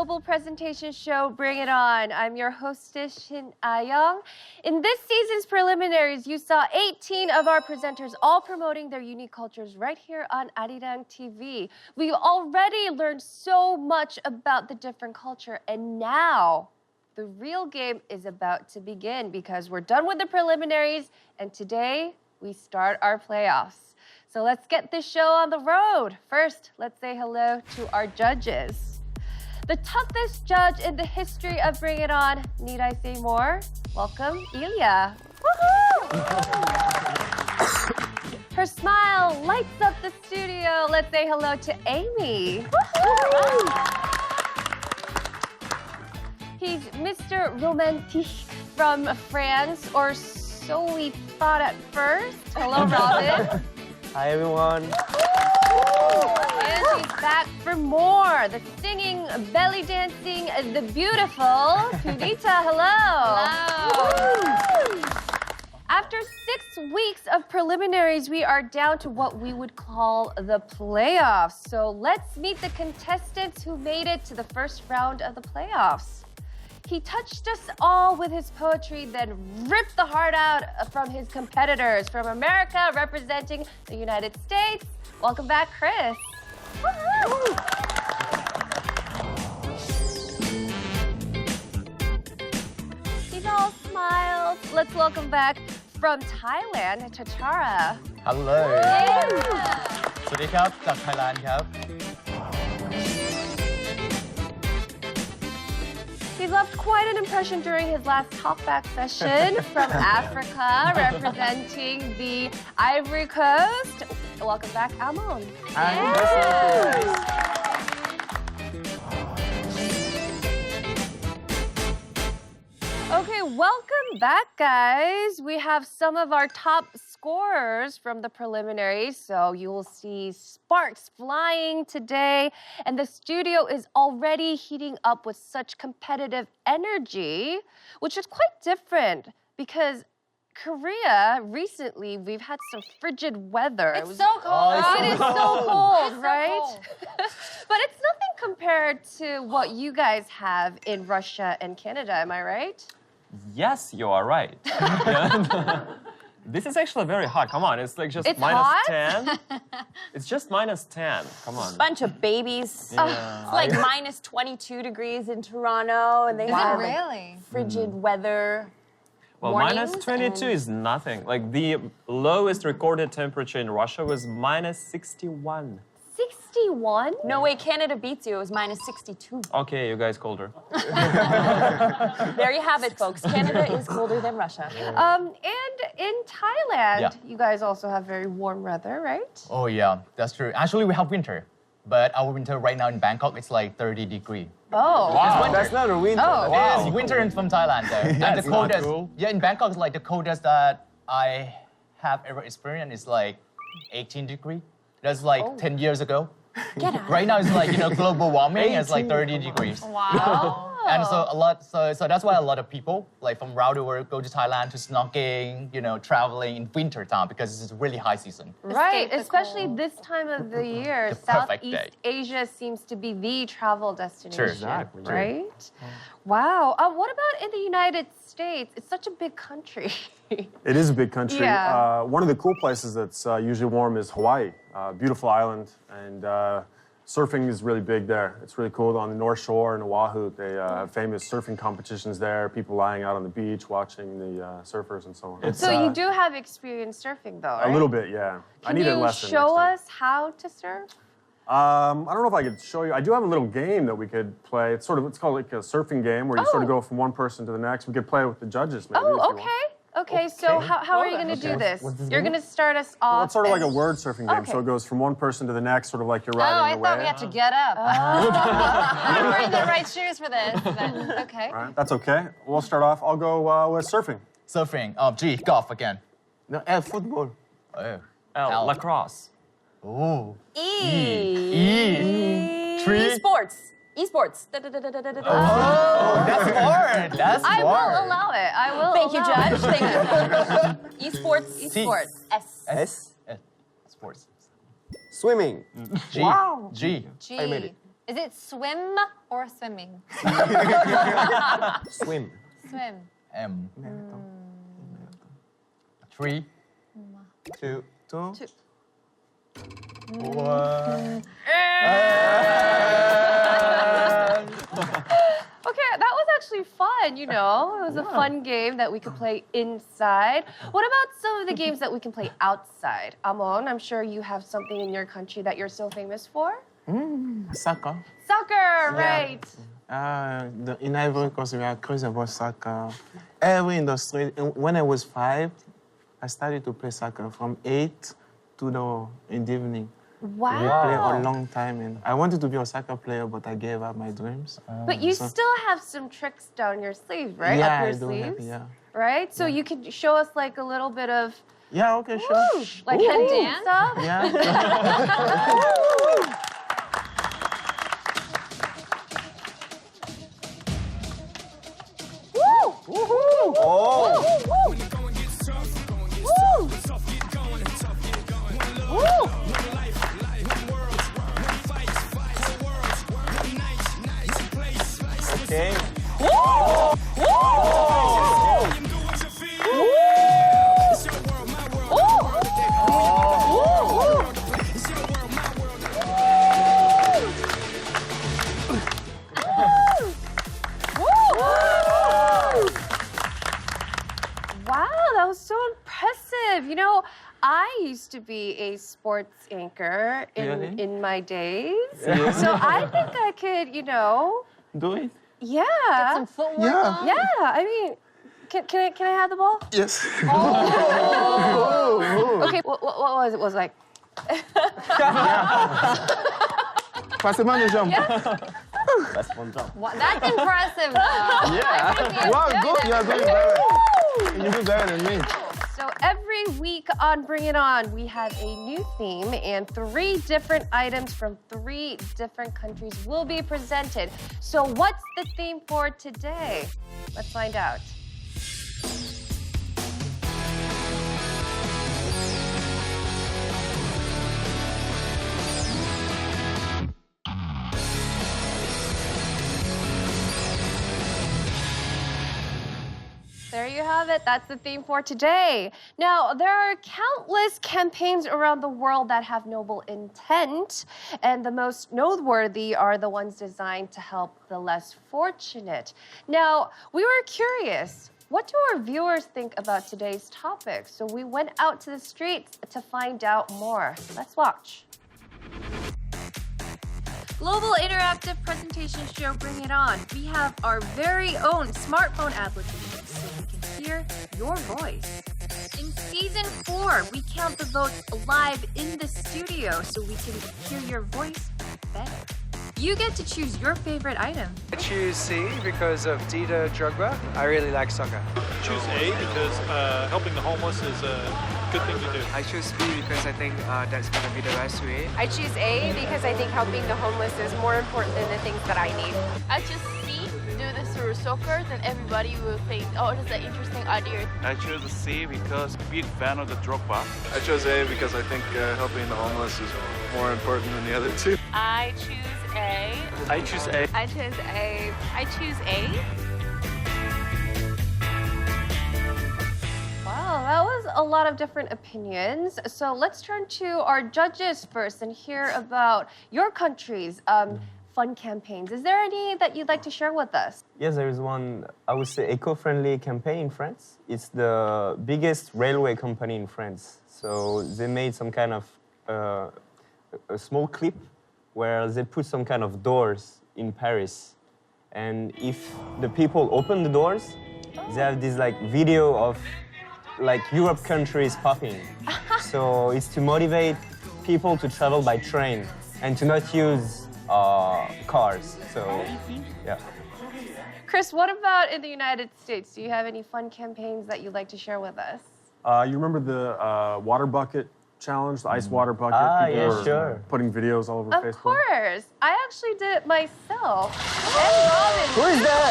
global presentation show, Bring It On. I'm your hostess, Shin Ah-young. In this season's preliminaries, you saw 18 of our presenters all promoting their unique cultures right here on Arirang TV. We already learned so much about the different culture, and now the real game is about to begin because we're done with the preliminaries, and today we start our playoffs. So let's get this show on the road. First, let's say hello to our judges. The toughest judge in the history of Bring It On. Need I say more? Welcome, Ilya. Woohoo! Her smile lights up the studio. Let's say hello to Amy. Woohoo! He's Mr. Romantique from France, or so we thought at first. Hello, Robin. Hi, everyone. And she's back for more. The singing, belly dancing, the beautiful Kunita. Hello. Hello. After 6 weeks of preliminaries, we are down to what we would call the playoffs. So let's meet the contestants who made it to the first round of the playoffs. He touched us all with his poetry, then ripped the heart out from his competitors. From America, representing the United States, welcome back, Chris. Woo-hoo! He's all smiles. Let's welcome back from Thailand, Tatara. Hello. Yeah. สวัสดีครับ จาก Thailand ครับ He left quite an impression during his last Talkback session from Africa, representing the Ivory Coast. Welcome back, Ammon. Hi. Okay, welcome back, guys. We have some of our top scorers from the preliminaries, so you will see sparks flying today. And the studio is already heating up with such competitive energy, which is quite different because Korea, recently, we've had some frigid weather. It's so cold. It is so cold, It's so right? cold. But it's nothing compared to what you guys have in Russia and Canada, am I right? Yes, you are right. Yeah. This is actually very hot. Come on, it's like just It's minus hot? 10. It's just minus 10. Come on. Bunch of babies. It's like minus 22 degrees in Toronto, and they have like, really? frigid weather. Well, minus 22 is nothing. Like the lowest recorded temperature in Russia was minus 61. 61? No way, Canada beats you. It was minus 62. Okay, you guys colder. There you have it, folks. Canada is colder than Russia. And in Thailand, Yeah. you guys also have very warm weather, right? Oh yeah, that's true. Actually, we have winter, but our winter right now in Bangkok it's like 30 degrees. Oh. Wow. That's not a winter. Oh. It is winter from Thailand though. And the That's not coldest, cool. yeah, in Bangkok it's like the coldest that I have ever experienced is like 18 degrees. That's like 10 years ago. Get out. Right now it's like, global warming, it's like 30 degrees. Wow. And so that's why a lot of people like from around the world go to Thailand to snorkeling, traveling in winter time because it's a really high season. Right, the especially cold. this time of the year. The perfect Southeast day. Asia seems to be the travel destination. Exactly. Right? Wow. What about in the United States? It's such a big country. It is a big country. Yeah. One of the cool places that's usually warm is Hawaii. Beautiful island, and surfing is really big there. It's really cool. On the North Shore in Oahu, they have famous surfing competitions there. People lying out on the beach watching the surfers and so on. So you do have experience surfing, though, right? A little bit, yeah. I Can need a you lesson. show next us how to surf? time. I don't know if I could show you. I do have a little game that we could play. It's called like a surfing game where you sort of go from one person to the next. We could play with the judges, maybe. if you Oh, want. okay. Okay, so how are you going to do this? You're going to start us off. Well, it's sort of like a as- word surfing game. Okay. So it goes from one person to the next, sort of like you're Oh, riding I the thought wave. we had to get up. I'm wearing the right shoes for this. But, okay. All right, that's okay. We'll start off. I'll go with surfing. Surfing, G, golf again. No, football. Oh. L, lacrosse. Oh. E. Tree. Esports. Esports. Oh, that's hard. That's I will hard. allow it. I will Thank you, allow Judge. it. Thank you. Esports. Esports. S. S. Sports. Swimming. G. Wow. G. G. I made it. Is it swim or swimming? Swim. Swim. M. 3, 2, 2. 1. Okay, that was actually fun, you know. It was a fun game that we could play inside. What about some of the games that we can play outside? Ammon, I'm sure you have something in your country that you're so famous for. Soccer. Soccer, right. In Ivory Coast, we are crazy about soccer. Every in the street. When I was 5, I started to play soccer from 8 to in the evening. Wow. We play a long time, and I wanted to be a soccer player, but I gave up my dreams. But you still have some tricks down your sleeve, right? Yeah, Up your I do have, sleeves, yeah. right? So you could show us like a little bit of Yeah, okay, sure. like head dance? stuff. Yeah. Okay. Wow, that was so impressive. You know, I used to be a sports anchor Really? in my days. So I think I could, you know, Do it. yeah. Some footwork Yeah. on? Yeah, I mean, can I have the ball? Yes. Okay, what was it? Was it like, Passez-moi les jambes. That's one job. That's impressive, though. Yeah. Wow, good. You are doing better. You do better than me. so every week on Bring It On, we have a new theme and 3 different items from 3 different countries will be presented. So what's the theme for today? Let's find out. There you have it. That's the theme for today. Now, there are countless campaigns around the world that have noble intent, and the most noteworthy are the ones designed to help the less fortunate. Now, we were curious, what do our viewers think about today's topic? So we went out to the streets to find out more. Let's watch. Global interactive presentation show Bring It On. We have our very own smartphone application so we can hear your voice. In season 4, we count the votes live in the studio so we can hear your voice better. You get to choose your favorite item. I choose C because of Dita Drogba. I really like soccer. Choose A because helping the homeless is a good thing to do. I choose B because I think that's going to be the best way. I choose A because I think helping the homeless is more important than the things that I need. I choose C, do this through soccer, then everybody will think, oh, it is an interesting idea. I choose C because I'm a big fan of the Drogba. I chose A because I think helping the homeless is more important than the other 2. I choose A. I choose A. I choose A. I choose A. Wow, that was a lot of different opinions. So let's turn to our judges first and hear about your country's fun campaigns. Is there any that you'd like to share with us? Yes, there is one, I would say, eco-friendly campaign in France. It's the biggest railway company in France. So they made some kind of a small clip where they put some kind of doors in Paris. And if the people open the doors, they have this like video of like Europe countries popping. So it's to motivate people to travel by train and to not use cars. So, yeah. Chris, what about in the United States? Do you have any fun campaigns that you'd like to share with us? You remember the water bucket challenge, the ice water bucket? People yeah, were sure. Putting videos all over Of Facebook. course. I actually did it myself. And Robin. Who is that?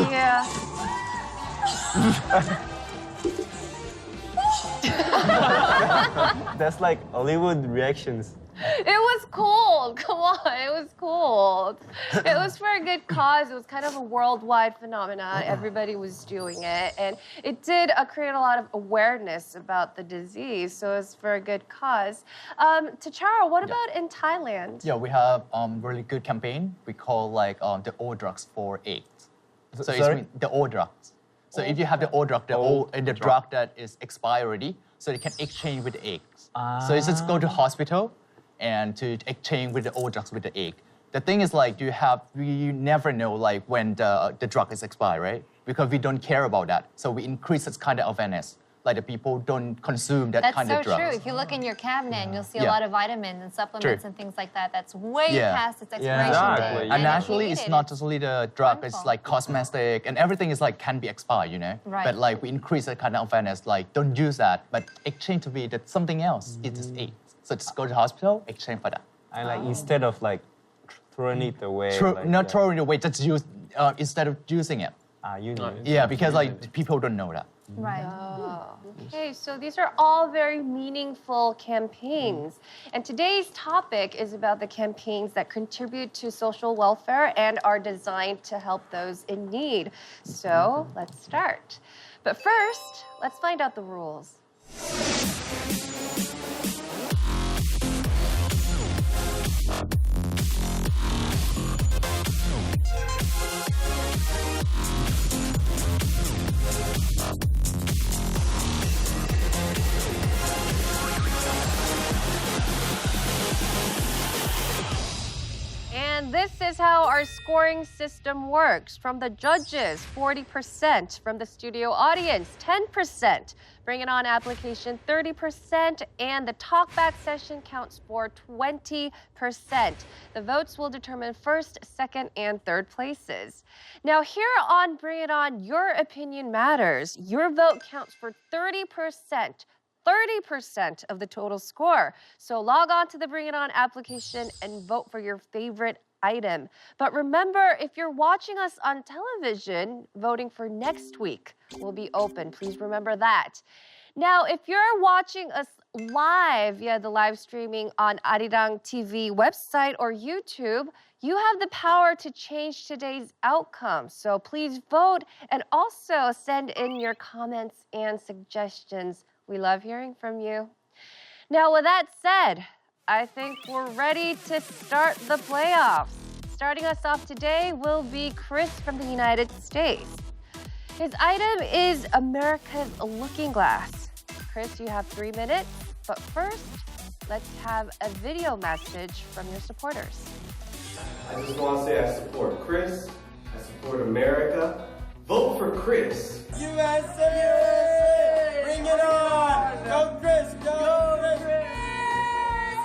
Yeah. That's like Hollywood reactions. It was cold. Come on, it was cold. It was for a good cause. It was kind of a worldwide phenomenon. Everybody was doing it, and it did create a lot of awareness about the disease. So it was for a good cause. Tatchara, what about in Thailand? Yeah, we have really good campaign. We call like the old drugs for AIDS. So it's the old drugs. So if you have the old drug, the drug that is expired already, so you can exchange with the eggs. So you just go to hospital and to exchange with the old drugs with the egg. The thing is like we never know like when the drug is expired, right? Because we don't care about that. So we increase this kind of awareness. Like the people don't consume that kind of drugs. That's so true. If you look in your cabinet, you'll see a lot of vitamins and supplements and things like that. That's way past its expiration date. And actually, it's not just only the drug. It's like cosmetic and everything is like can be expired, you know. Right. But like we increase that kind of awareness. Like don't use that, but exchange to be that something else. It is AIDS. So just go to the hospital, exchange for that. And like instead of like throwing it away. Not throwing it away, just use instead of using it. Yeah, because like people don't know that. Right. Oh, okay, so these are all very meaningful campaigns. And today's topic is about the campaigns that contribute to social welfare and are designed to help those in need. So let's start. But first, let's find out the rules. And this is how our scoring system works. From the judges, 40%. From the studio audience, 10%. Bring It On application, 30%. And the Talkback session counts for 20%. The votes will determine first, second, and third places. Now, here on Bring It On, your opinion matters. Your vote counts for 30%. 30% of the total score. So log on to the Bring It On application and vote for your favorite item. But remember, if you're watching us on television, voting for next week will be open. Please remember that. Now, if you're watching us live via the live streaming on Arirang TV website or YouTube, you have the power to change today's outcome. So please vote and also send in your comments and suggestions. We love hearing from you. Now, with that said, I think we're ready to start the playoffs. Starting us off today will be Chris from the United States. His item is America's Looking Glass. Chris, you have 3 minutes, but first, let's have a video message from your supporters. I just want to say I support Chris, I support America. Vote for Chris. USA! Bring it on! Go Chris! Go Chris!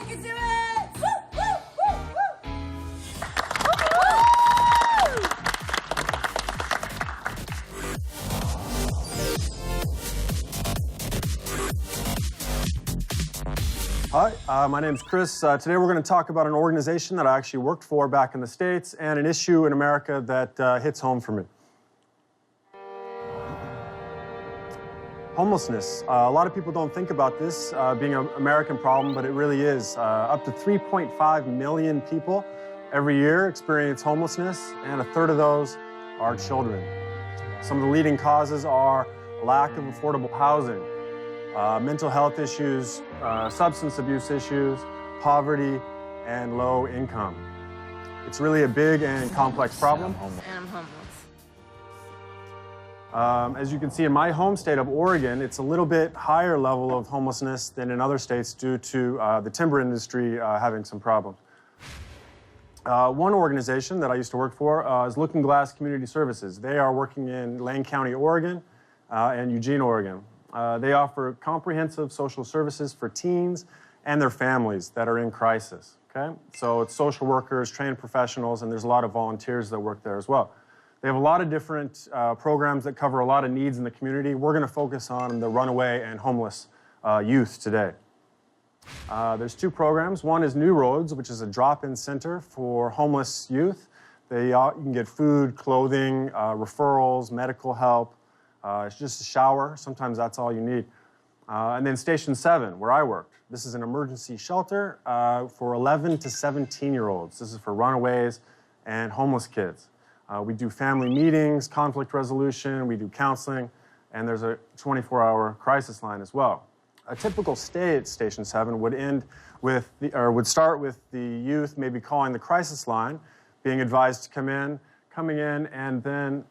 You can do it! Woo, woo, woo, woo. Hi, my name's Chris. Today we're going to talk about an organization that I actually worked for back in the States and an issue in America that hits home for me. Homelessness. A lot of people don't think about this being an American problem, but it really is. Up to 3.5 million people every year experience homelessness, and a third of those are children. Some of the leading causes are lack of affordable housing, mental health issues, substance abuse issues, poverty, and low income. It's really a big and complex problem. And I'm homeless. As you can see in my home state of Oregon, it's a little bit higher level of homelessness than in other states due to the timber industry having some problems. One organization that I used to work for is Looking Glass Community Services. They are working in Lane County, Oregon, and Eugene, Oregon. They offer comprehensive social services for teens and their families that are in crisis. Okay? So it's social workers, trained professionals, and there's a lot of volunteers that work there as well. They have a lot of different programs that cover a lot of needs in the community. We're going to focus on the runaway and homeless youth today. There's 2 programs. One is New Roads, which is a drop-in center for homeless youth You can get food, clothing, referrals, medical help. It's just a shower. Sometimes that's all you need. And then Station 7, where I worked. This is an emergency shelter for 11 to 17-year-olds. This is for runaways and homeless kids. We do family meetings, conflict resolution, we do counseling, and there's a 24-hour crisis line as well. A typical stay at Station 7 would start with the youth maybe calling the crisis line, being advised to coming in, and then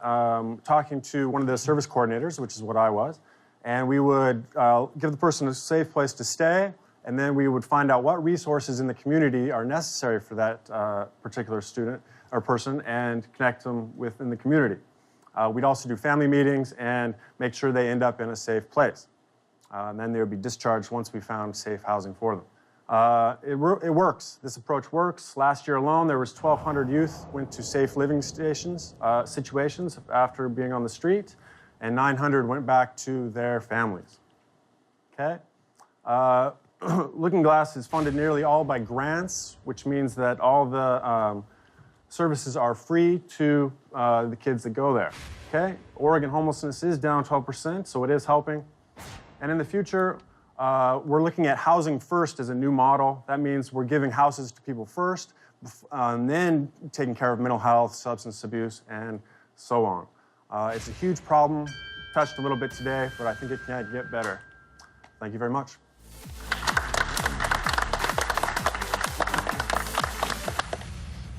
talking to one of the service coordinators, which is what I was, and we would give the person a safe place to stay, and then we would find out what resources in the community are necessary for that particular student or person and connect them within the community. We'd also do family meetings and make sure they end up in a safe place. And then they would be discharged once we found safe housing for them. It works. This approach works. Last year alone, there was 1,200 youth went to safe living situations after being on the street, and 900 went back to their families. Okay? Looking Glass is funded nearly all by grants, which means that all the services are free to the kids that go there. Okay? Oregon homelessness is down 12%, so it is helping. And in the future, we're looking at housing first as a new model. That means we're giving houses to people first, and then taking care of mental health, substance abuse, and so on. It's a huge problem. Touched a little bit today, but I think it can get better. Thank you very much.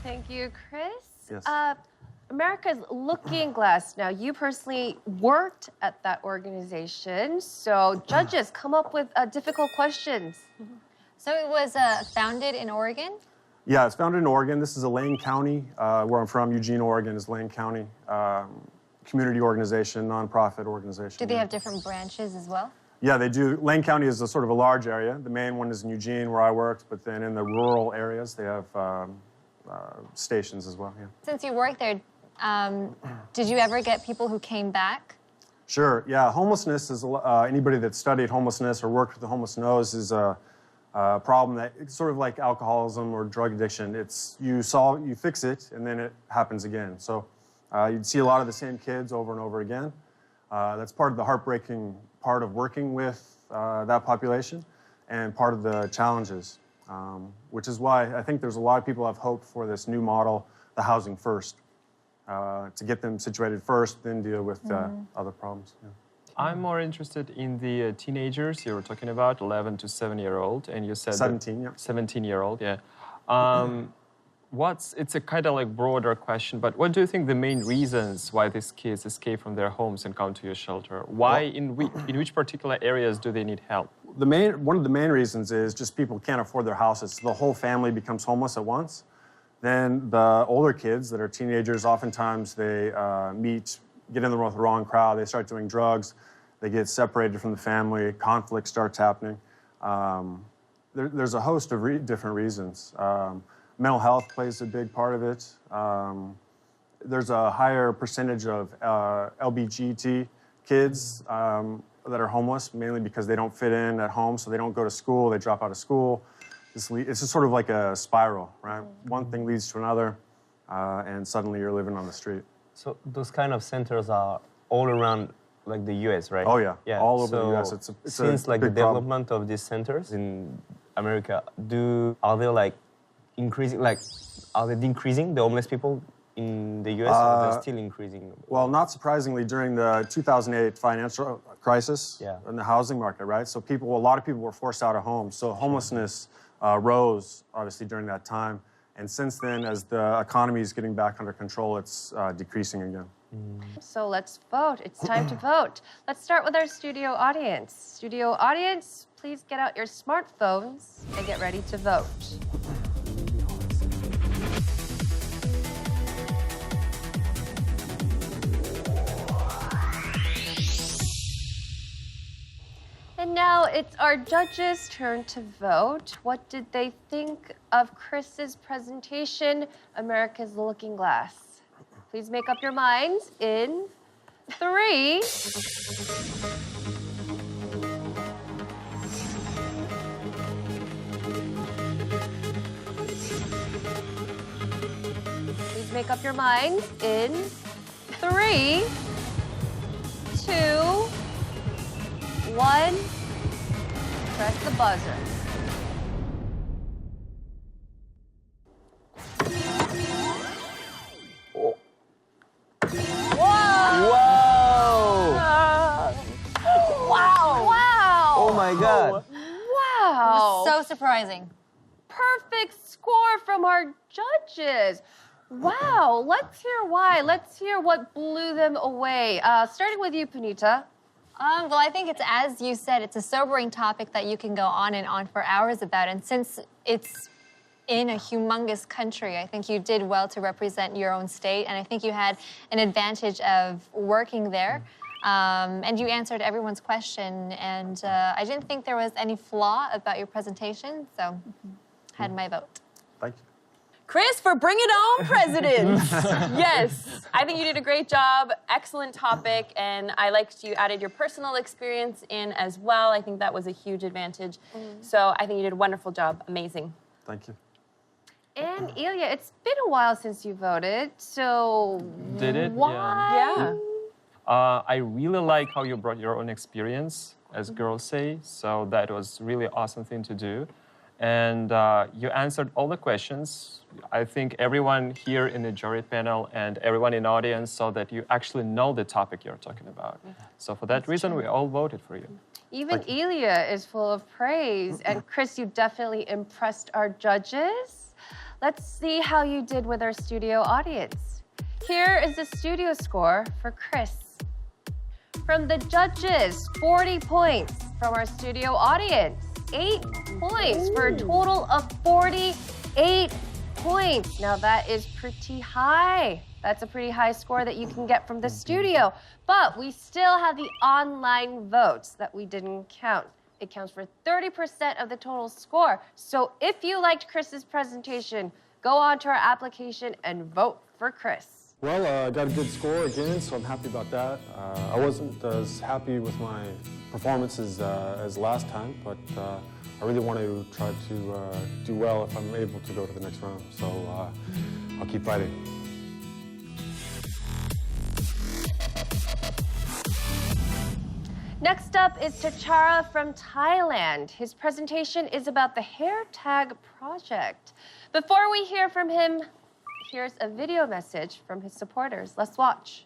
Thank you, Chris. Yes. America's Looking Glass. Now, you personally worked at that organization, so judges come up with difficult questions. So it was founded in Oregon? Yeah, it's founded in Oregon. This is a Lane County, where I'm from. Eugene, Oregon is Lane County. Community organization, nonprofit organization. Do they have different branches as well? Yeah, they do. Lane County is a sort of a large area. The main one is in Eugene, where I worked, but then in the rural areas, they have stations as well. Yeah. Since you worked there, did you ever get people who came back? Sure. Yeah, homelessness is anybody that studied homelessness or worked with the homeless knows is a problem that it's sort of like alcoholism or drug addiction. It's you fix it, and then it happens again. So you'd see a lot of the same kids over and over again. That's part of the heartbreaking part of working with that population, and part of the challenges, which is why I think there's a lot of people who have hope for this new model, the housing first. To get them situated first, then deal with other problems. Yeah. I'm more interested in the teenagers you were talking about, 11 to 7-year-old, and you said 17, yeah. 17-year-old, yeah. It's a kind of like broader question, but what do you think the main reasons why these kids escape from their homes and come to your shelter? Why, in which particular areas do they need help? One of the main reasons is just people can't afford their houses. So the whole family becomes homeless at once. Then the older kids that are teenagers, oftentimes they get in the wrong crowd, they start doing drugs, they get separated from the family, conflict starts happening. There's a host of different reasons. Mental health plays a big part of it. There's a higher percentage of LGBT kids that are homeless, mainly because they don't fit in at home, so they don't go to school, they drop out of school. It's just sort of like a spiral, right? One thing leads to another, and suddenly you're living on the street. So those kind of centers are all around, like the U.S., right? Oh yeah, all over the U.S. It's since like the development of these centers in America, are they like increasing? Like, are they decreasing the homeless people in the U.S. or they're still increasing? Well, not surprisingly, during the 2008 financial crisis in the housing market, right? So a lot of people were forced out of homes. So homelessness rose, obviously, during that time. And since then, as the economy is getting back under control, it's decreasing again. So let's vote. It's time to vote. Let's start with our studio audience. Studio audience, please get out your smartphones and get ready to vote. And now it's our judges' turn to vote. What did they think of Chris's presentation, America's Looking Glass? Please make up your minds in 3, 2, make up your minds in 3, 2, 1. Press the buzzer. Oh my God. Wow. So surprising. Perfect score from our judges. Wow. Let's hear why. Let's hear what blew them away. Starting with you, Punita. Well, I think it's, as you said, it's a sobering topic that you can go on and on for hours about. And since it's in a humongous country, I think you did well to represent your own state. And I think you had an advantage of working there. And you answered everyone's question. And I didn't think there was any flaw about your presentation. So had my vote. Thank you. Chris, for Bring It On President. Yes, I think you did a great job. Excellent topic. And I liked you added your personal experience in as well. I think that was a huge advantage. So I think you did a wonderful job. Amazing. Thank you. And Ilya, it's been a while since you voted. So Did it? why? Yeah. I really like how you brought your own experience, as girls say. So that was really awesome thing to do. And you answered all the questions. I think everyone here in the jury panel and everyone in the audience saw that you actually know the topic you're talking about. So for that reason, we all voted for you. Even Ilya is full of praise. And Chris, you definitely impressed our judges. Let's see how you did with our studio audience. Here is the studio score for Chris. From the judges, 40 points. From our studio audience, 8 points for a total of 48 points. Now that is pretty high. That's a pretty high score that you can get from the studio. But we still have the online votes that we didn't count. It counts for 30% of the total score. So if you liked Chris's presentation, go on to our application and vote for Chris. Well, I got a good score again, so I'm happy about that. I wasn't as happy with my performances as last time, but I really want to try to do well if I'm able to go to the next round. So I'll keep fighting. Next up is Tatchara from Thailand. His presentation is about the Hairtag Project. Before we hear from him, here's a video message from his supporters. Let's watch.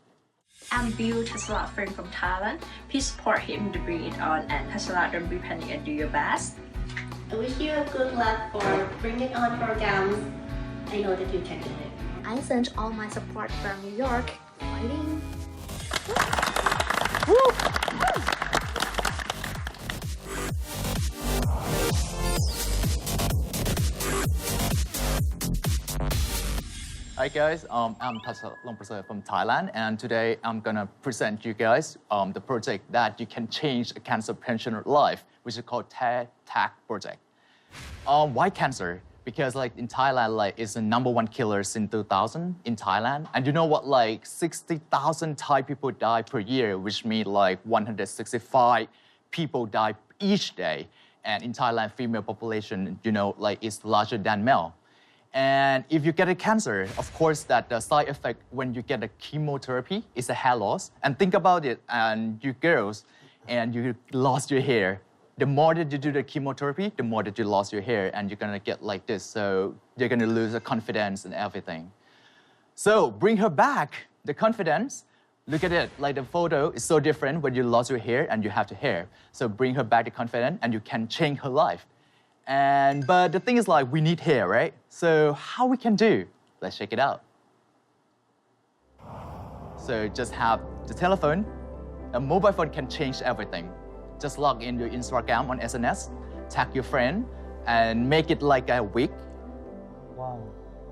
I'm Bill, Tatara friend from Thailand. Please support him to Bring It On, and Tatara, don't be panic and do your best. I wish you a good luck for Bring It On programs. I know that you can do it. I sent all my support from New York. Fighting. Hi guys, I'm Tatara LONGPRASERT from Thailand, and today I'm gonna present you guys the project that you can change a cancer pensioner life, which is called Hairtag Project. Why cancer? Because like in Thailand, like it's the #1 killer since 2000 in Thailand, and you know what? Like 60,000 Thai people die per year, which means like 165 people die each day. And in Thailand, female population, you know, like is larger than male. And if you get a cancer, of course, that the side effect when you get a chemotherapy is a hair loss. And think about it, and you girls, and you lost your hair. The more that you do the chemotherapy, the more that you lost your hair, and you're gonna get like this. So you're gonna lose the confidence and everything. So bring her back, the confidence. Look at it, like the photo is so different when you lost your hair and you have the hair. So bring her back the confidence, and you can change her life. But the thing is like, we need hair, right? So how we can do? Let's check it out. So just have the telephone. A mobile phone can change everything. Just log in your Instagram on SNS, tag your friend, and make it like a wig. Wow.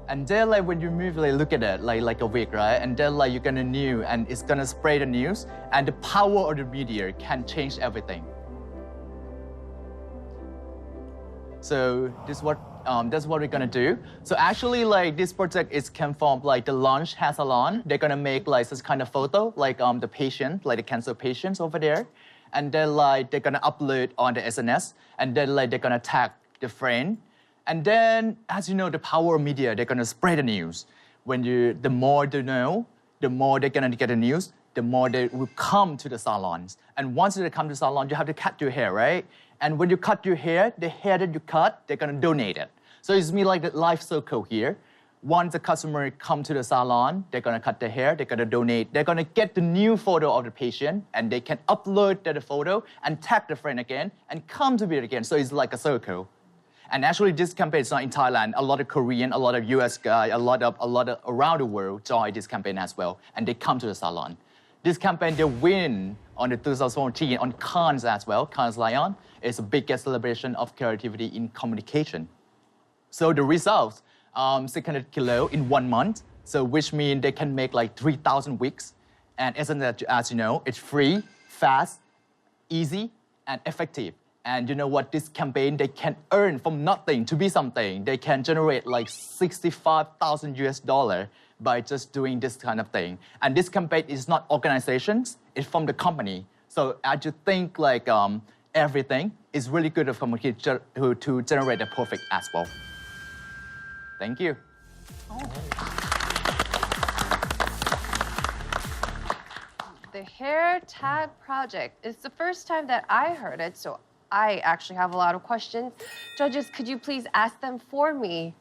And then like when you move, like look at it, like a wig, right? And then like you're gonna new, and it's gonna spread the news, and the power of the media can change everything. So that's what we're gonna do. So actually, like this project is came from like the Launch Hair Salon. They're gonna make like this kind of photo, like the patient, like the cancer patients over there, and then like they're gonna upload on the SNS, and then like they're gonna tag the friend, and then as you know, the power of media, they're gonna spread the news. the more they know, the more they're gonna get the news, the more they will come to the salons. And once they come to the salon, you have to cut your hair, right? And when you cut your hair, the hair that you cut, they're gonna donate it. So it's me like the life circle here. Once the customer come to the salon, they're gonna cut their hair, they're gonna donate, they're gonna get the new photo of the patient, and they can upload the photo and tag the friend again and come to it again. So it's like a circle. And actually, this campaign is not in Thailand. A lot of Korean, a lot of US guys, a lot of around the world join this campaign as well, and they come to the salon. This campaign, they win on the 2014 on Cannes as well. Cannes Lion is the biggest celebration of creativity in communication. So the results, 600 kilo in 1 month, so which means they can make like 3,000 wigs. And as you know, it's free, fast, easy, and effective. And you know what, this campaign, they can earn from nothing to be something. They can generate like 65,000 US dollars by just doing this kind of thing. And this campaign is not organizations, it's from the company. So I just think like everything is really good of communication to generate a profit as well. Thank you. The Hairtag Project is the first time that I heard it, so I actually have a lot of questions. Judges, could you please ask them for me?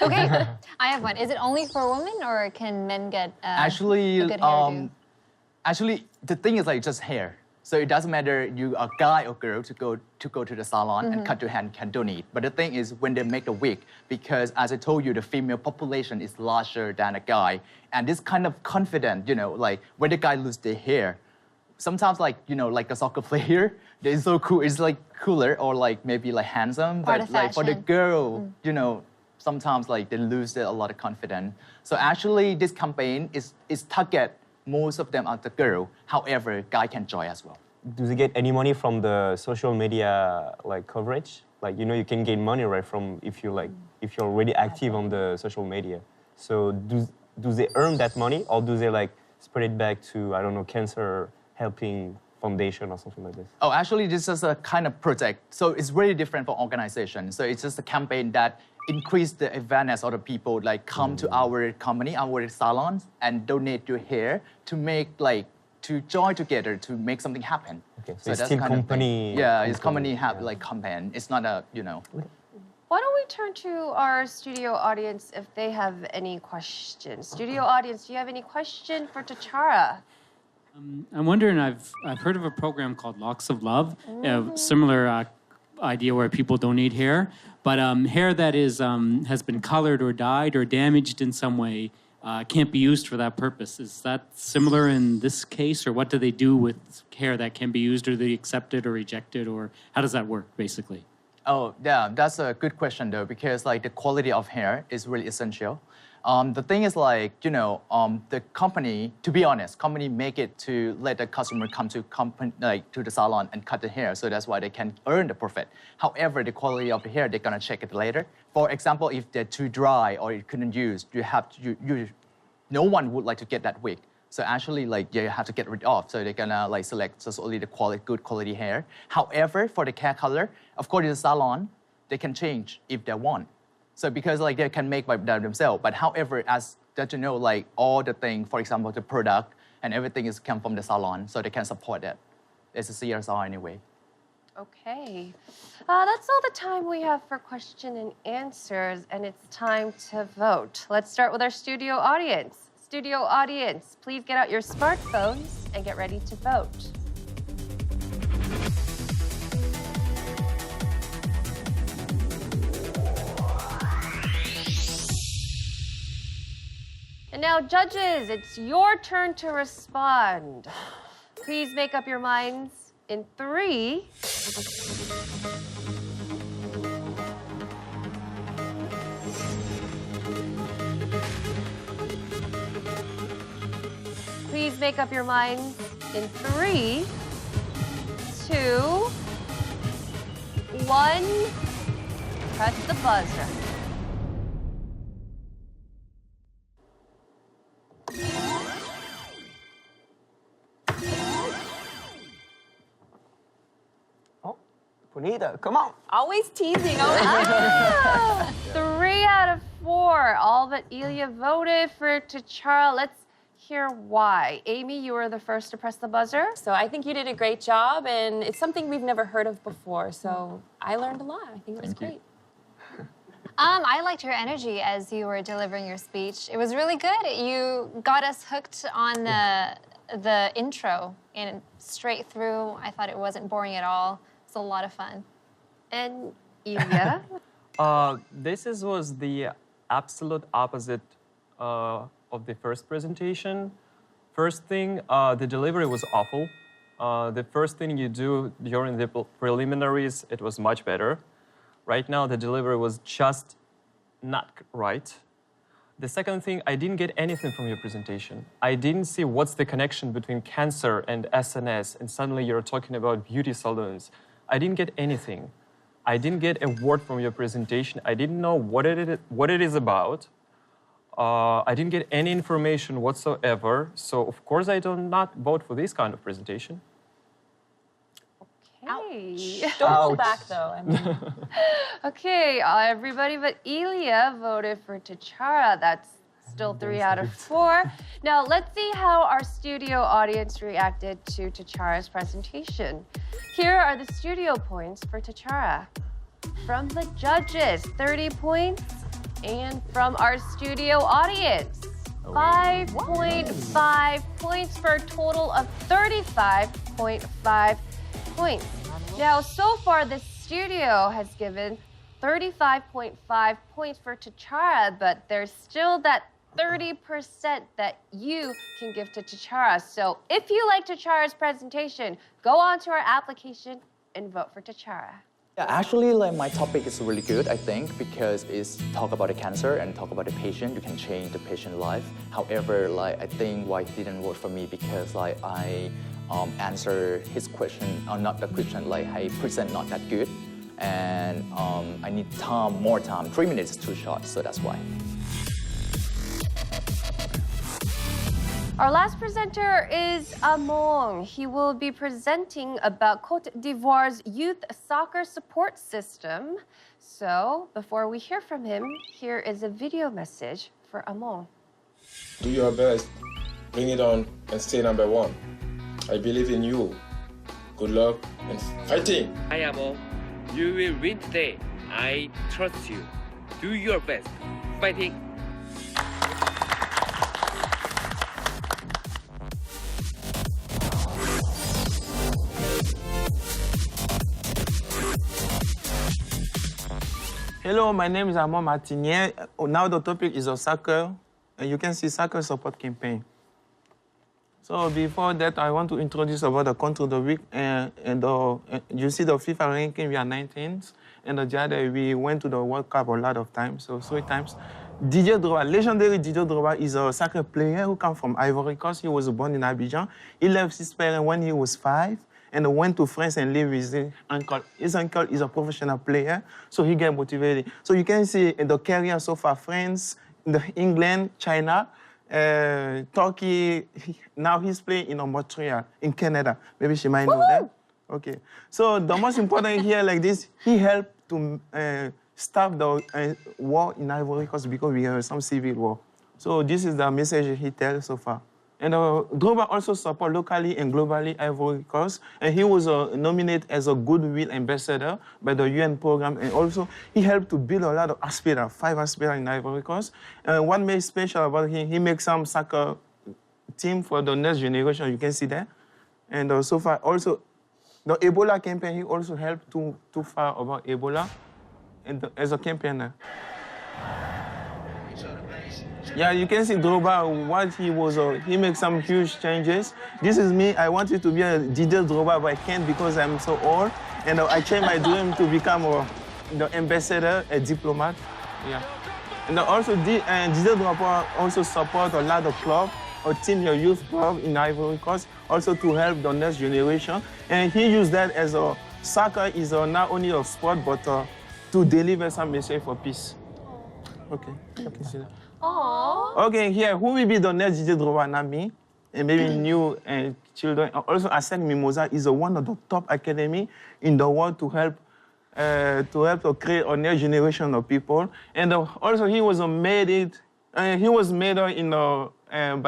Okay, I have one. Is it only for women, or can men get a good hairdo? Actually, the thing is like just hair. So it doesn't matter you are a guy or girl to go to the salon and cut your hair and can donate. But the thing is when they make the wig, because as I told you, the female population is larger than a guy. And this kind of confident, you know, like when the guy lose their hair, sometimes like, you know, like a soccer player, they're so cool, it's like cooler or like maybe like handsome. But like for the girl, you know, sometimes like they lose a lot of confidence. So actually this campaign is target most of them are the girl. However, guy can join as well. Do they get any money from the social media like coverage? Like, you know, you can gain money right from if you're already active on the social media. So do they earn that money, or do they like spread it back to, I don't know, cancer helping foundation or something like this? Oh, actually, this is a kind of project. So it's really different from organization. So it's just a campaign that increase the awareness of the people, like come to our company, our salons, and donate your hair to make like, to join together to make something happen. Okay, so it's still company. Yeah, it's company have like campaign. It's not a, you know. Why don't we turn to our studio audience if they have any questions? Studio audience, do you have any question for Tatara? I'm wondering, I've heard of a program called Locks of Love, a similar idea where people donate hair, but hair that is has been colored or dyed or damaged in some way can't be used for that purpose. Is that similar in this case, or what do they do with hair that can be used? Or they accept it or reject it, or how does that work, basically? Oh, yeah, that's a good question, though, because like the quality of hair is really essential. The thing is like, you know, the company, to be honest, company make it to let the customer come to to the salon and cut the hair. So that's why they can earn the profit. However, the quality of the hair, they're gonna check it later. For example, if they're too dry or you couldn't use, you have to, no one would like to get that wig. So actually, like, you have to get rid of. So they're gonna like select just only the good quality hair. However, for the hair color, of course, in the salon, they can change if they want. So because like they can make by themselves, but however, as that you know, like all the thing, for example, the product and everything is come from the salon, so they can support it. It's a CSR anyway. Okay, that's all the time we have for question and answers, and it's time to vote. Let's start with our studio audience. Studio audience, please get out your smartphones and get ready to vote. And now, judges, it's your turn to respond. Please make up your minds in 3, 2, 1. Press the buzzer. Bonita, come on. Always teasing. 3 out of 4. All but Ilya voted for Tatchara. Let's hear why. Amy, you were the first to press the buzzer. So I think you did a great job, and it's something we've never heard of before. So I learned a lot. I think it was great. I liked your energy as you were delivering your speech. It was really good. You got us hooked on the intro and straight through. I thought it wasn't boring at all. It's a lot of fun. And Ilya? Was the absolute opposite of the first presentation. First thing, the delivery was awful. The first thing you do during the preliminaries, it was much better. Right now, the delivery was just not right. The second thing, I didn't get anything from your presentation. I didn't see what's the connection between cancer and SNS, and suddenly you're talking about beauty salons. I didn't get anything. I didn't get a word from your presentation. I didn't know what it is about. I didn't get any information whatsoever. So, of course, I do not vote for this kind of presentation. Okay. Don't hold back, though. I mean. Okay, everybody but Ilya voted for Tatchara. That's still 3 out of 4. Now, let's see how our studio audience reacted to Tatchara's presentation. Here are the studio points for Tatchara. From the judges, 30 points. And from our studio audience, 5.5 points for a total of 35.5 points. Now, so far, the studio has given 35.5 points for Tatchara, but there's still that 30% that you can give to Tatchara. So if you like Tatchara's presentation, go on to our application and vote for Tatchara. Yeah, actually, like my topic is really good, I think, because it's talk about the cancer and talk about the patient. You can change the patient life. However, like I think why it didn't work for me because like I answer his question, or not the question, like I present not that good, and I need more time. 3 minutes is too short, so that's why. Our last presenter is Ammon. He will be presenting about Côte d'Ivoire's youth soccer support system. So, before we hear from him, here is a video message for Ammon. Do your best, bring it on, and stay number 1. I believe in you. Good luck and fighting! Hi, Ammon. You will win today. I trust you. Do your best. Fighting! Hello, my name is Ammon Martinier. Now the topic is soccer. And you can see soccer support campaign. So before that, I want to introduce about the country of the week. You see the FIFA ranking, we are 19th. And the other, we went to the World Cup a lot of times, so 3 times. Didier Drogba, legendary Didier Drogba, is a soccer player who comes from Ivory Coast. He was born in Abidjan. He left his parents when he was 5. And went to France and lived with his uncle. His uncle is a professional player, so he got motivated. So you can see in the career so far, France, England, China, Turkey. Now he's playing in Montreal, in Canada. Maybe she might know that. Okay. So the most important here, like this, he helped to stop the war in Ivory Coast because we have some civil war. So this is the message he tells so far. And Drogba also supports locally and globally Ivory Coast. And he was nominated as a Goodwill Ambassador by the UN program. And also, he helped to build a lot of hospitals, 5 hospitals in Ivory Coast. And what made special about him, he makes some soccer team for the next generation. You can see that. And so far, also, the Ebola campaign, he also helped to far about Ebola and as a campaigner. Yeah, you can see Drogba, what he was, he makes some huge changes. This is me, I wanted to be a Didier Drogba, but I can't because I'm so old. And I changed my dream to become the ambassador, a diplomat. Yeah. And also, Didier Drogba also supports a lot of clubs, a team, a youth club in Ivory Coast, also to help the next generation. And he used that as soccer is not only a sport, but to deliver some message for peace. Okay, you can see that. Aww. Okay, here, who will be the next Didier Drogba, not me? And maybe new children. Also, ASEC Mimosa is one of the top academy in the world to help to help to create a new generation of people. And also he was made by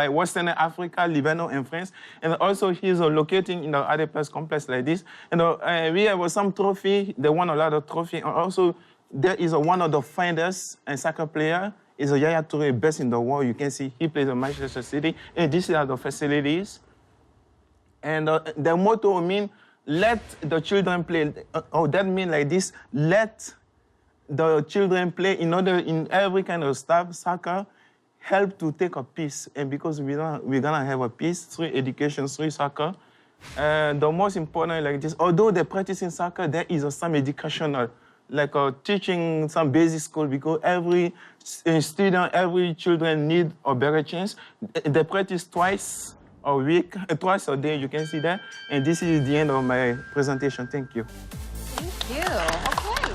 Western Africa, Lebanon, and France. And also he's located in the other place complex like this. And we have some trophy. They won a lot of trophy. And also there is one of the finest soccer player. Is Yaya Touré, best in the world. You can see he plays in Manchester City. And these are the facilities. And the motto means let the children play. That means like this: let the children play in every kind of stuff. Soccer help to take a peace, and because we're gonna have a peace through education, through soccer. The most important like this: although they're practicing soccer, there is some educational, like teaching some basic school, because every student, every children need a better chance. They practice twice a week, twice a day, you can see that. And this is the end of my presentation. Thank you. Thank you. Okay.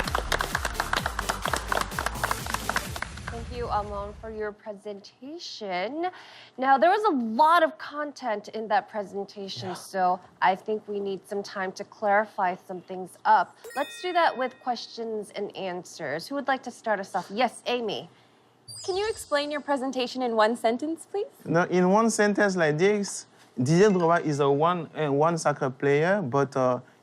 Thank you, Ammon, for your presentation. Now, there was a lot of content in that presentation, so I think we need some time to clarify some things up. Let's do that with questions and answers. Who would like to start us off? Yes, Amy. Can you explain your presentation in one sentence, please? No, in one sentence like this, Didier Drogba is a one soccer player, but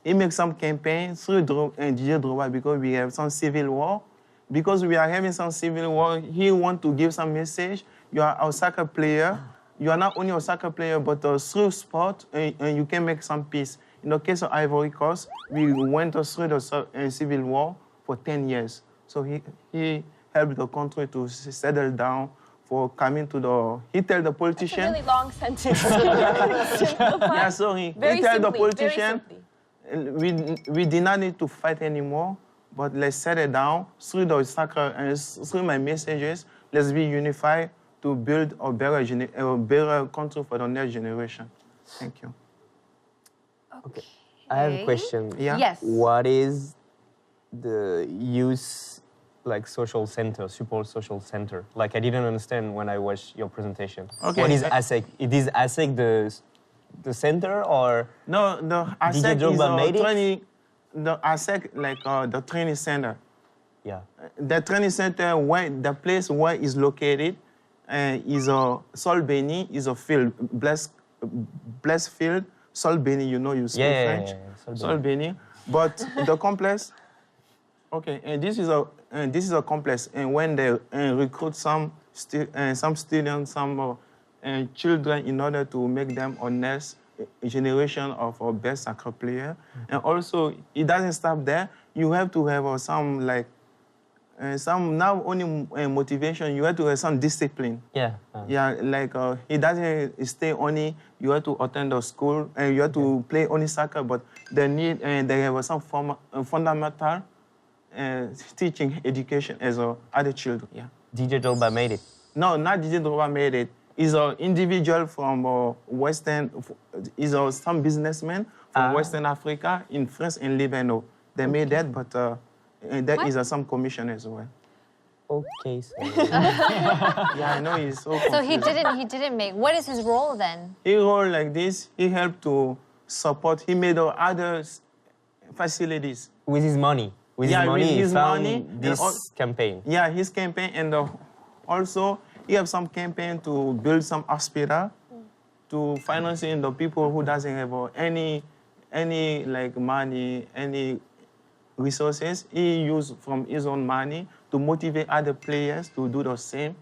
he makes some campaign through Didier Drogba because we have some civil war. Because we are having some civil war, he wants to give some message. You are a soccer player. You are not only a soccer player, but through sport, and you can make some peace. In the case of Ivory Coast, we went through the civil war for 10 years. So he helped the country to settle down for coming to the... He tell the politician... That's a really long sentence. Yeah, sorry. He tell the politician, we did not need to fight anymore, but let's settle down through the soccer and through my messages. Let's be unified to build a better country for the next generation. Thank you. Okay. I have a question. Yeah? Yes. What is the youth social center, support social center? Like I didn't understand when I watched your presentation. Okay. What is ASEC? It is ASEC the center or no? The ASEC is training. The ASEC the training center. Yeah. The training center the place where is located is a Solbeni is a field blessed field. Solbeni, you speak French. Yeah. Solbeni. But the complex. Okay, and this is a complex, and when they recruit some students, some children, in order to make them a next generation of our best soccer player, and also it doesn't stop there. You have to have some not only motivation. You have to have some discipline. Yeah. Yeah, it doesn't stay only. You have to attend the school and you have to play only soccer, but they need they have some fundamental. Teaching education as other children. Yeah. Didier Drogba made it. No, not Didier Drogba made it. He's an individual from Western. He's some businessman from Western Africa in France and Lebanon. They made that, but there is some commission as well. Okay. So. Yeah, I know he's so. So he didn't make. What is his role then? He role like this. He helped to support. He made other facilities with his money. With his money, this campaign. Yeah, his campaign, and also he have some campaign to build some hospital, to financing the people who doesn't have any money, any resources. He used from his own money to motivate other players to do the same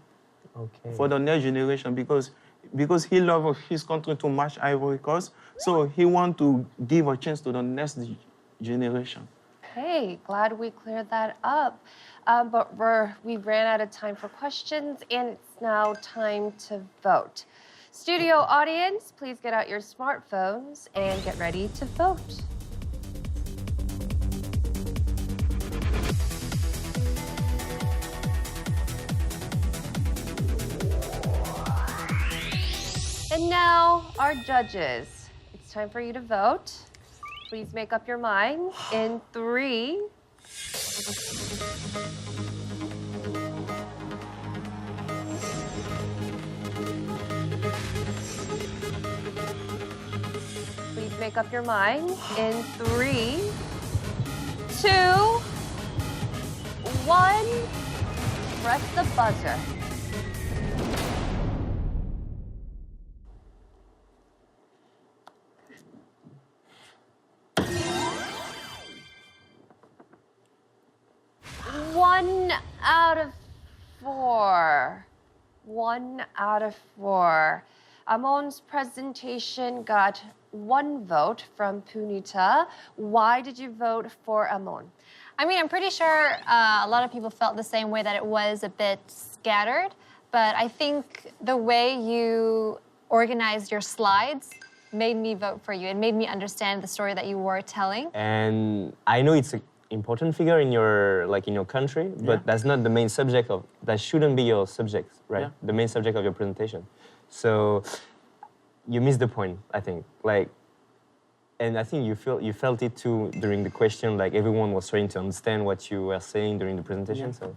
for the next generation, because he loves his country too much, Ivory Coast, so he want to give a chance to the next generation. Hey, glad we cleared that up. But we ran out of time for questions, and it's now time to vote. Studio audience, please get out your smartphones and get ready to vote. And now, our judges. It's time for you to vote. Please make up your mind in 3. Please make up your mind in 3, 2, 1. Press the buzzer. One out of 4. 1 out of 4. Ammon's presentation got 1 vote from Punita. Why did you vote for Ammon? I mean, I'm pretty sure a lot of people felt the same way, that it was a bit scattered. But I think the way you organized your slides made me vote for you. It made me understand the story that you were telling. And I know it's an important figure in your country, but that's not the main subject of, that shouldn't be your subject, right? Yeah. The main subject of your presentation. So you missed the point, I think. And I think you felt it too during the question, like everyone was trying to understand what you were saying during the presentation. Yeah. So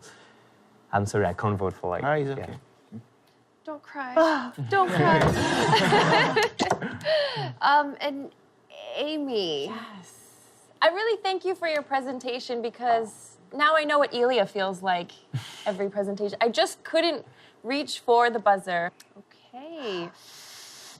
I'm sorry, I can't vote for It's okay. Don't cry. Don't cry. And Amy. Yes. I really thank you for your presentation, because now I know what Elia feels like every presentation. I just couldn't reach for the buzzer. Okay.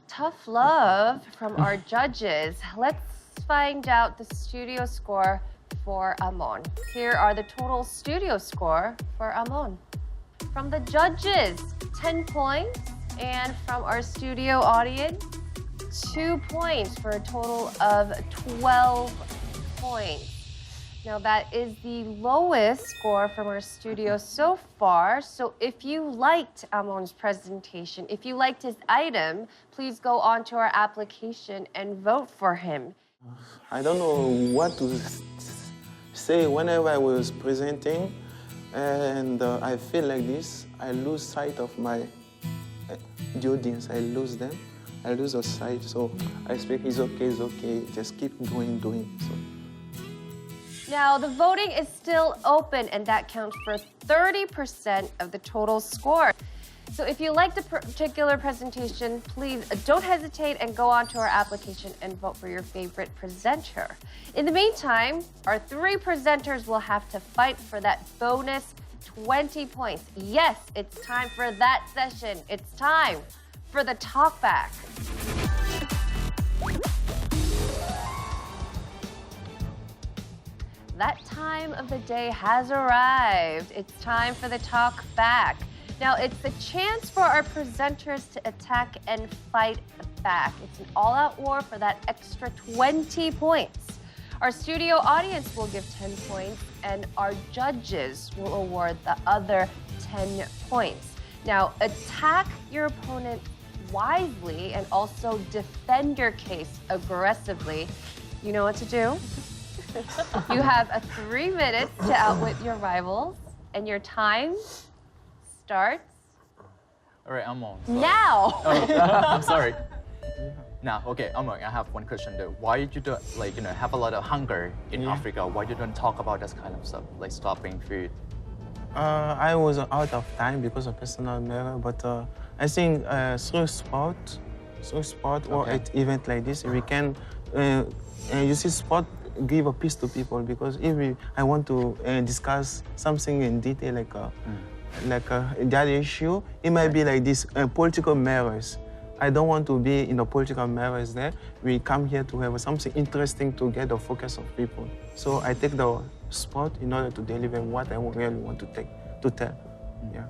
Tough love from our judges. Let's find out the studio score for Ammon. Here are the total studio score for Ammon. From the judges, 10 points. And from our studio audience, 2 points for a total of 12 points. Now that is the lowest score from our studio so far. So if you liked Ammon's presentation, if you liked his item, please go on to our application and vote for him. I don't know what to say whenever I was presenting, and I feel like this. I lose sight of the audience. I lose them. I lose the sight. So I speak, it's okay, just keep doing. So. Now, the voting is still open, and that counts for 30% of the total score. So if you like the particular presentation, please don't hesitate and go on to our application and vote for your favorite presenter. In the meantime, our 3 presenters will have to fight for that bonus 20 points. Yes, it's time for that session. It's time for the Talkback. That time of the day has arrived. It's time for the Talkback. Now, it's a chance for our presenters to attack and fight back. It's an all-out war for that extra 20 points. Our studio audience will give 10 points, and our judges will award the other 10 points. Now, attack your opponent wisely and also defend your case aggressively. You know what to do? You have 3 minutes to outwit your rivals, and your time starts All right, Ammon. now. I'm sorry. Now, okay, Ammon, I have one question though. Why you don't have a lot of hunger in Africa? Why you don't talk about this kind of stuff, like stopping food? I was out of time because of personal matter, but I think through sport or at event like this, we can, you see, sport give a peace to people, because if I want to discuss something in detail, like that issue, it might be like this, political matters. I don't want to be in the political matters there. We come here to have something interesting to get the focus of people. So I take the sport in order to deliver what I really want to tell. Yeah.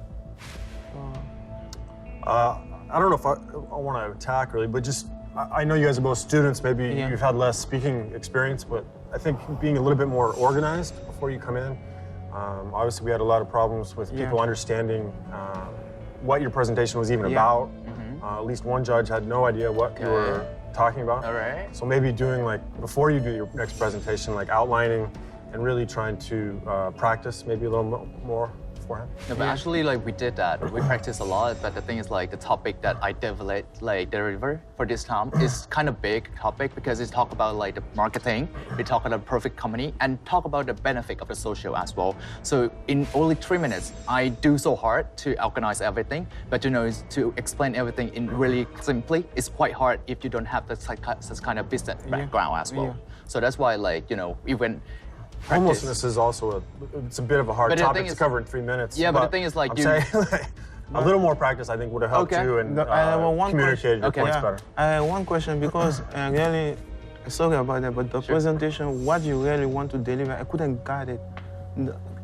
I don't know if I want to attack really, but just, I know you guys are both students, maybe you've had less speaking experience, but I think being a little bit more organized before you come in. Obviously, we had a lot of problems with people understanding what your presentation was even about. At least one judge had no idea what you were talking about. All right. So maybe doing before you do your next presentation, outlining and really trying to practice maybe a little more beforehand. No, but actually, we did that. We practiced a lot, but the thing is, the topic that I deliver for this time is kind of big topic, because it's talk about the marketing, we talk about perfect company, and talk about the benefit of the social as well. So in only 3 minutes, I do so hard to organize everything, but to explain everything in really simply, it's quite hard if you don't have such kind of business background as well. So that's why, even Homelessness is also it's a bit of a hard topic to cover in 3 minutes. Yeah, but the thing is like I'm saying, a little more practice I think would have helped you and I have one communicated your points better. I have one question because really, sorry about that, but the presentation, what you really want to deliver, I couldn't get it.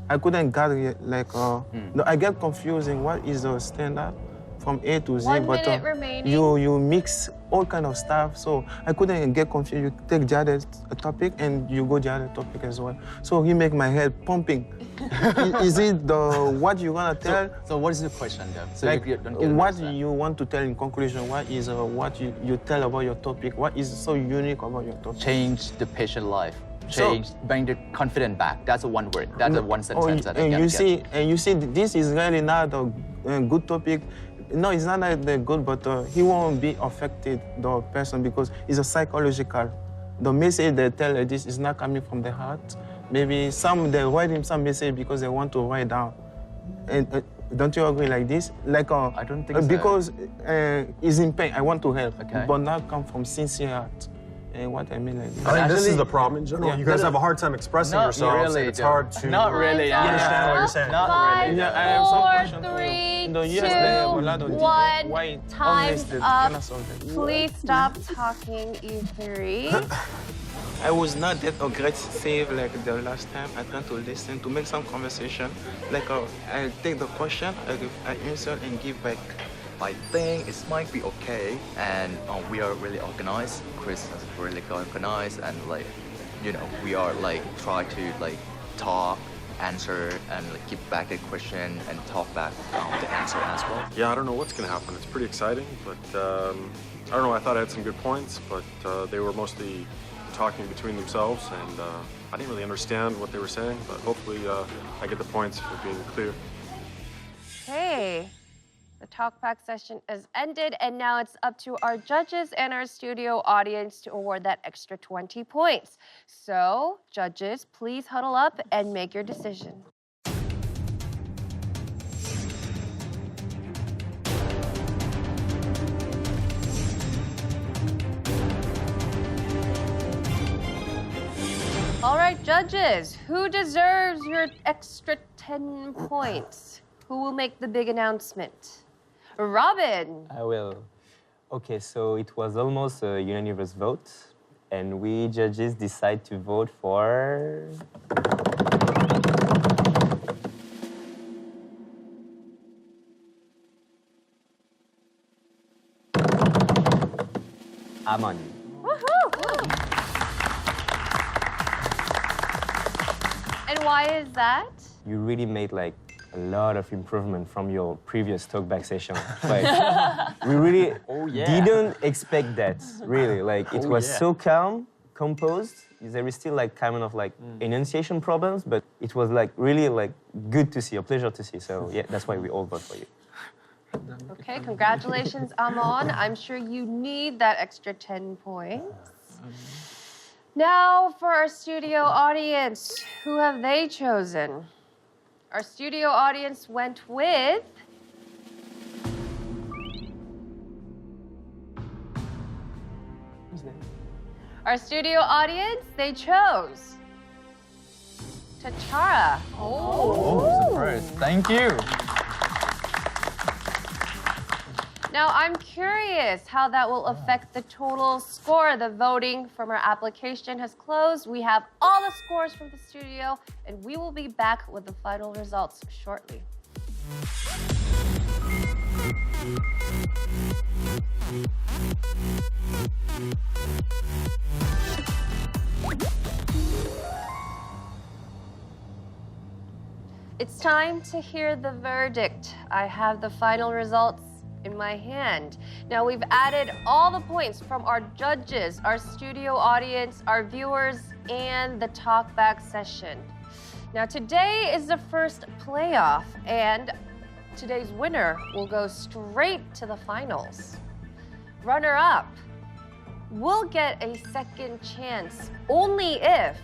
I couldn't get it. Like, I get confusing. What is the standard from A to Z? 1 but minute remaining. you mix all kind of stuff, so I couldn't get confused. You take the other topic and you go the other topic as well. So he make my head pumping. Is it the what you gonna tell? So what is the question then? So like, you don't get what you want to tell in conclusion? What is what you tell about your topic? What is so unique about your topic? Change the patient life. Bring the confidence back. That's a one word. That's a one sentence. That and you see, this is really not a good topic. No, it's not that good, but he won't be affected, the person, because it's a psychological. The message they tell this is not coming from the heart. Maybe they write him some message because they want to write down. And don't you agree like this? Like I don't think so. Because he's in pain. I want to help, but not come from sincere heart. What I mean like this. I think this is the problem in general. You guys have a hard time expressing yourselves. Really, it's hard to not really. understand what you're saying. Not really. Yeah, I have some question 4, 3, 2, 1. Time's up. Please stop talking, you three. I was not that aggressive like the last time. I tried to listen, to make some conversation. Like I take the question, I answer and give back. I think it might be okay, and we are really organized. Chris is really organized, and like, you know, we are like try to like talk, answer, and like give back the question and talk back the answer as well. Yeah, I don't know what's gonna happen. It's pretty exciting, but I don't know. I thought I had some good points, but they were mostly talking between themselves, and I didn't really understand what they were saying. But hopefully, I get the points for being clear. Hey. The Talkback session is ended, and now it's up to our judges and our studio audience to award that extra 20 points. So, judges, please huddle up and make your decision. All right, judges, who deserves your extra 10 points? Who will make the big announcement? Robin. I will. Okay, so it was almost a unanimous vote, and we judges decide to vote for... Ammon. Woohoo! And why is that? You really made like a lot of improvement from your previous Talkback session. Like, we really didn't expect that, really. Like, it was so calm, composed. There is still like kind of like enunciation problems, but it was like really like good to see, a pleasure to see. So yeah, that's why we all vote for you. Okay, congratulations, Ammon. I'm sure you need that extra 10 points. Now for our studio audience, who have they chosen? Our studio audience went with... Our studio audience, they chose Tatara. Oh, surprise. Thank you. Now, I'm curious how that will affect the total score. The voting from our application has closed. We have all the scores from the studio, and we will be back with the final results shortly. It's time to hear the verdict. I have the final results in my hand. Now, we've added all the points from our judges, our studio audience, our viewers, and the Talkback session. Now, today is the first playoff, and today's winner will go straight to the finals. Runner-up will get a second chance only if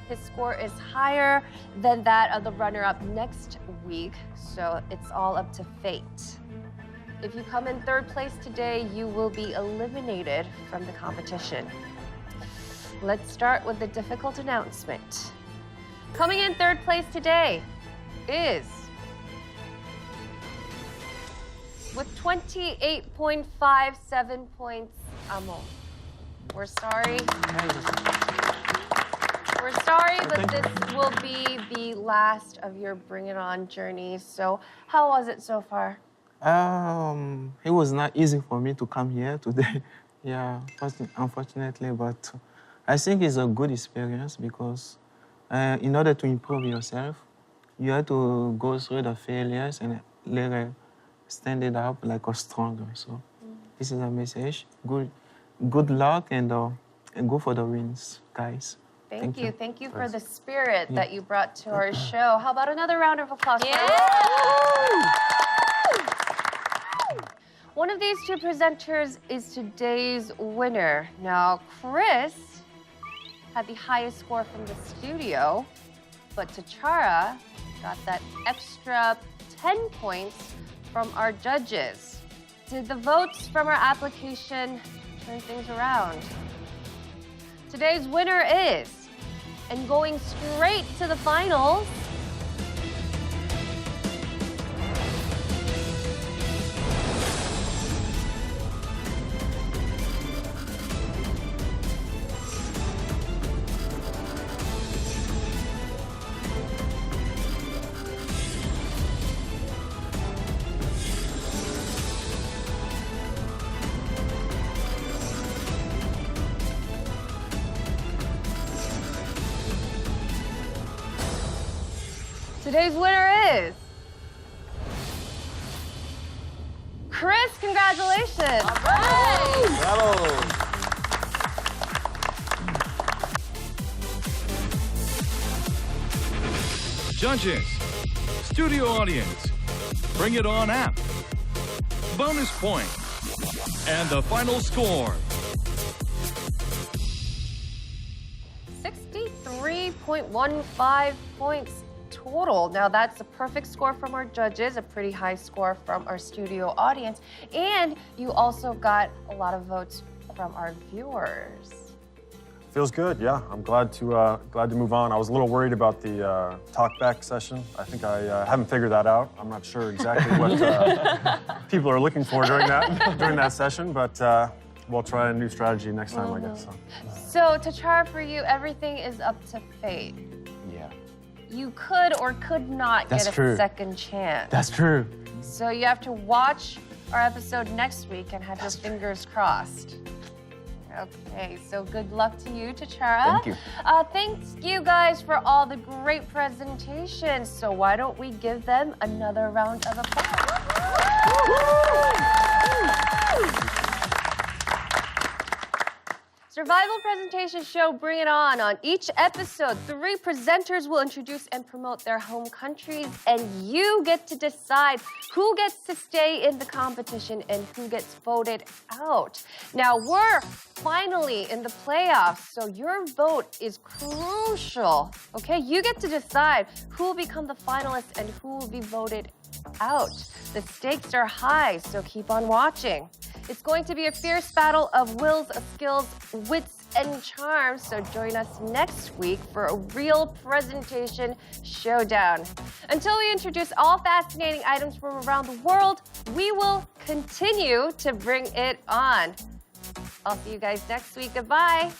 his score is higher than that of the runner-up next week, so it's all up to fate. If you come in third place today, you will be eliminated from the competition. Let's start with the difficult announcement. Coming in third place today is, with 28.57 points, Ammon. We're sorry. We're sorry, but this will be the last of your Bring It On journey. So how was it so far? It was not easy for me to come here today. Yeah, unfortunately, but I think it's a good experience because in order to improve yourself, you have to go through the failures and later stand it up like a stronger. So this is a message. Good luck and go for the wins, guys. Thank you. Thank you for the spirit that you brought to our show. How about another round of applause? Yeah. One of these two presenters is today's winner. Now, Chris had the highest score from the studio, but Tatchara got that extra 10 points from our judges. Did the votes from our application turn things around? Today's winner is, and going straight to the finals, today's winner is Chris. Congratulations. All right. Bravo. Judges, studio audience, Bring It On app, bonus point, and the final score. 63.15 points total. Now that's a perfect score from our judges, a pretty high score from our studio audience, and you also got a lot of votes from our viewers. Feels good, yeah. I'm glad to move on. I was a little worried about the Talkback session. I think I haven't figured that out. I'm not sure exactly what people are looking for during that session, but we'll try a new strategy next time, I guess. So Tatara, for you, everything is up to fate. Yeah. You could or could not get a second chance. That's true. So you have to watch our episode next week and have your fingers crossed. Okay, so good luck to you, Tatara. Thank you. Thanks you guys for all the great presentations. So why don't we give them another round of applause? Survival presentation show Bring It On. On each episode, 3 presenters will introduce and promote their home countries, and you get to decide who gets to stay in the competition and who gets voted out. Now, we're finally in the playoffs, so your vote is crucial, okay? You get to decide who will become the finalists and who will be voted out. The stakes are high, so keep on watching. It's going to be a fierce battle of wills, skills, wits, and charms, so join us next week for a real presentation showdown. Until we introduce all fascinating items from around the world, we will continue to bring it on. I'll see you guys next week. Goodbye.